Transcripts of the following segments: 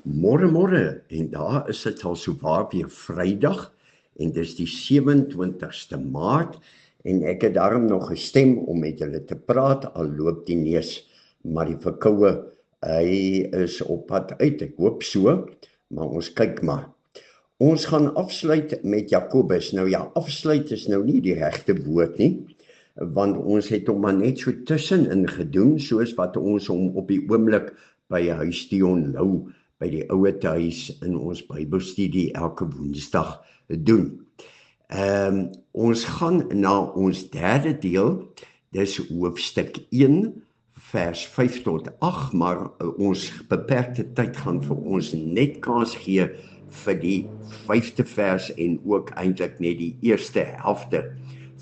Môre, en daar is dit al so waar weer Vrydag, en dis die 27ste Maart, en ek het daarom nog gestem om met julle te praat, al loop die neus, maar die verkoue, hy is op pad uit, ek hoop so, maar ons kyk maar. Ons gaan afsluit met Jakobus. Nou ja, afsluit is nou nie die regte woord nie, want ons het hom maar net so tussenin gedoen, soos wat ons hom op die oomblik by Huis Dion Lou, by die ouete huis in ons Bybelstudie elke Woensdag doen. Ons gaan na ons derde deel, dis hoofstuk 1, vers 5 tot 8, maar ons beperkte tyd gaan vir ons net kans gee vir die 5de vers en ook eintlik net die eerste helfte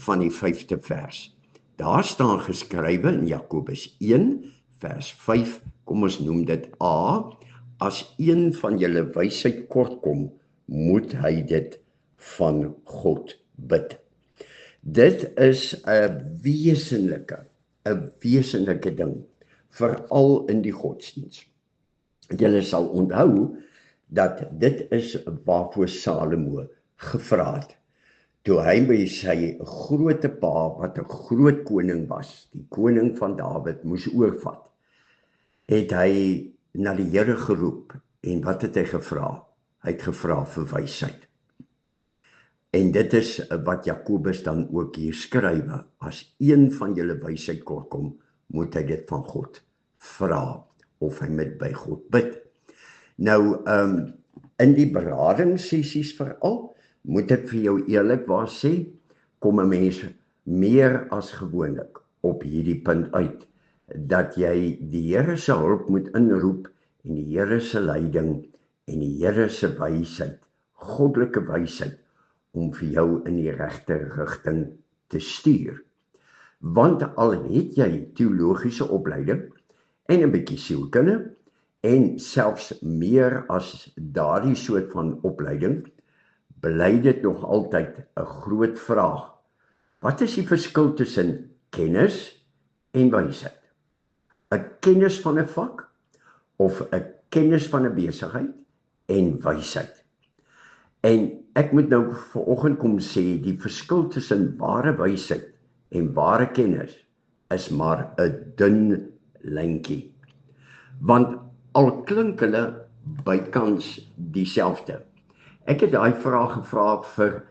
van die 5de vers. Daar staan geskrywe in Jakobus 1, vers 5, kom ons noem dit A, as een van julle wysheid kortkom, moet hy dit van God bid. Dit is 'n wesenlike ding, veral in die godsdiens. Julle sal onthou dat dit is waarvoor Salomo gevra het. Toe hy by sy groote pa, wat 'n groot koning was, die koning van Dawid, moes oorvat, het hy na die Here geroep, en wat het hy gevra? Hy het gevra vir wysheid. En dit is wat Jakobus dan ook hier skrywe, as een van julle wysheid kortkom, moet hy dit van God vra, of hy moet by God bid. Nou, in die beradingssessies veral, moet ek vir jou eerlikwaar sê, kom 'n mens meer as gewoonlik op hierdie punt uit, dat jy die Here se hulp moet inroep, en die Here se leiding, en die Here se wysheid, goddelike wysheid, om vir jou in die regte rigting te stuur. Want al het jy teologiese opleiding, en 'n bietjie sielkunde, en selfs meer as daardie soort van opleiding, bly dit nog altyd 'n groot vraag. Wat is die verskil tussen kennis en wysheid? 'n kennis van 'n vak, of 'n kennis van 'n besigheid, en wysheid. En ek moet nou vanoggend kom sê, die verskil tussen ware wysheid en ware kennis, is maar 'n dun lyntjie. Want al klink hulle bykans dieselfde. Ek het daai vraag gevra vir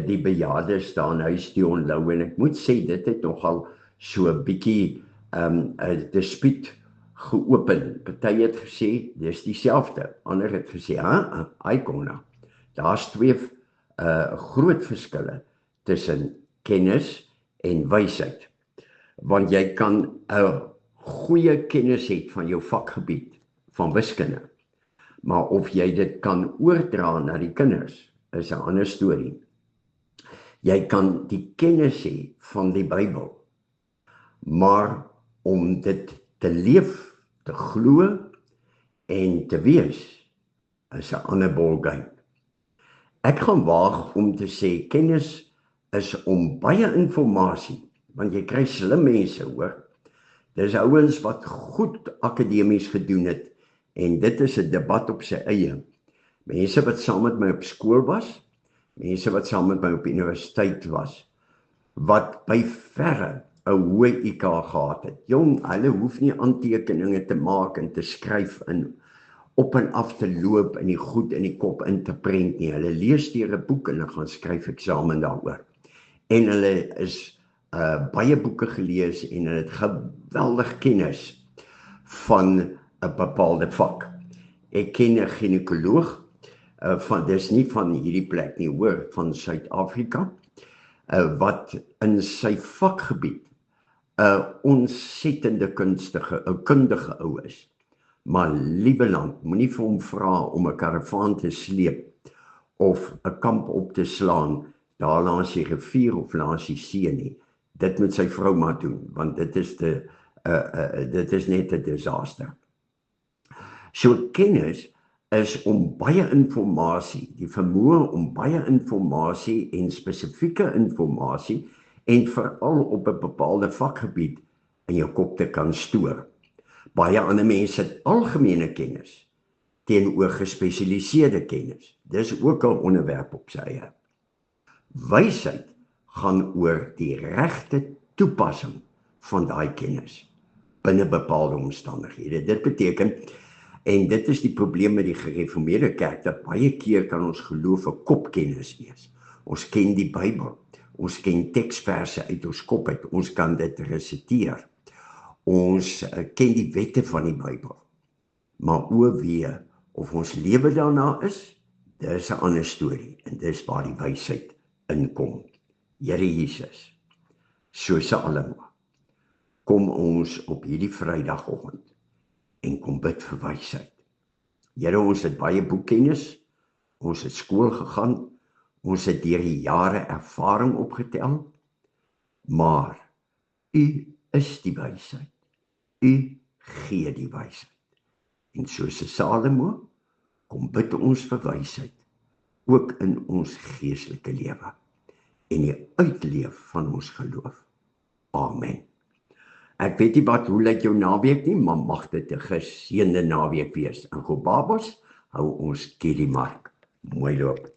die bejaardes daar in Huis Dion Lou, en ek moet sê, dit het nogal so 'n bietjie 'n dispuut geopen. Party het gesê, dis dieselfde. Ander het gesê, Icona. Daar's twee groot verskille tussen kennis en wysheid. Want jy kan 'n goeie kennis hê van jou vakgebied, van wiskunde, maar of jy dit kan oordra na die kinders, is 'n ander storie. Jy kan die kennis hê van die Bybel, maar om dit te leef, te glo en te wees, is 'n ander ballgame. Ek gaan waag om te sê, kennis is om baie inligting, want jy kry slim mense, hoor. Dis ouens wat goed akademies gedoen het, en dit is 'n debat op sy eie. Mense wat saam met my op skool was, mense wat saam met my op universiteit was, wat by verre 'n hoë IQ gehad het. Jong, hulle hoef nie aantekeninge te maak en te skryf en op en af te loop en die goed in die kop in te prent nie. Hulle lees deur 'n boek en hulle gaan skryf eksamen daaroor. En hulle is baie boeke gelees en hulle het geweldig kennis van 'n bepaalde vak. Ek ken 'n ginekoloog, dis nie van hierdie plek nie, hoor, van Suid-Afrika, wat in sy vakgebied 'n ontsettende kundige ou is. Maar liewe land, moenie vir hom vra om 'n karavaan te sleep of 'n kamp op te slaan daar langs die rivier of langs die see nie. Dit moet sy vrou maar doen, want dit is net 'n disaster. So kennis is om baie inligting, die vermoë om baie inligting en spesifieke inligting, en veral op 'n bepaalde vakgebied in jou kop te kan stoor. Baie ander mense het algemene kennis teenoor gespesialiseerde kennis. Dis ook 'n onderwerp op sy eie. Wysheid gaan oor die regte toepassing van daai kennis binne bepaalde omstandighede. Dit beteken, en dit is die probleem met die gereformeerde kerk, dat baie keer kan ons geloof 'n kopkennis wees. Ons ken die Bybel, ons ken teksverse uit ons kop uit, ons kan dit resiteer. Ons ken die wette van die Bybel. Maar oorweer of ons lewe daarna is, dis 'n ander storie, en dis waar die wysheid inkom. Here Jesus, so Salomo, kom ons op hierdie Vrydagoggend en kom bid vir wysheid. Here, ons het baie boekkennis, ons het skool gegaan, ons het deur die jare ervaring opgetel, maar U is die wysheid. U gee die wysheid. En soos Salomo, kom bid ons vir wysheid, ook in ons geestelike lewe, en die uitleef van ons geloof. Amen. Ek weet nie hoe lyk jou naweek nie, maar mag dit 'n geseënde naweek wees. En Gobabos, hou ons Kierie Mark. Mooi loop.